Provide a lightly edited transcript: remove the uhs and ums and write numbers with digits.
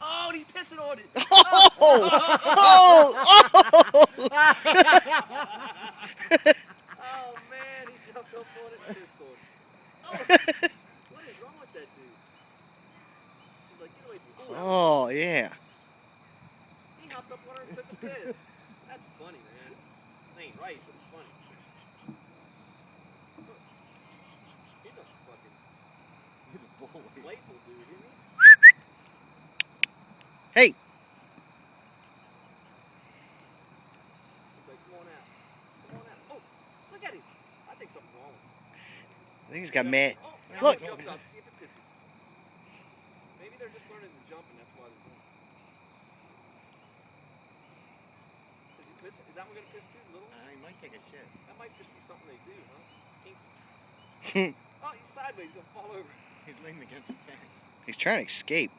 Oh, and he's pissing on it. Oh! Oh! Oh! Oh man, he jumped up on it and pissed on it. Oh, what is wrong with that dude? She's like, get away from me. Oh, yeah. He hopped up on her and took a piss. That's funny, man. It ain't right, but it's funny. He's a fucking playful dude, isn't he? Hey. He's like, come on out. Come on out. Oh, look at him. I think something's wrong with him. I think he's got mad. Oh, Look. he jumped up. See if it pisses. Maybe they're just learning to jump and that's why they're doing it. Is he pissing? Is that one gonna piss too, little? He might take a shit. That might just be something they do, huh? Kinky. Oh, he's sideways. He's gonna fall over. He's leaning against the fence. He's trying to escape.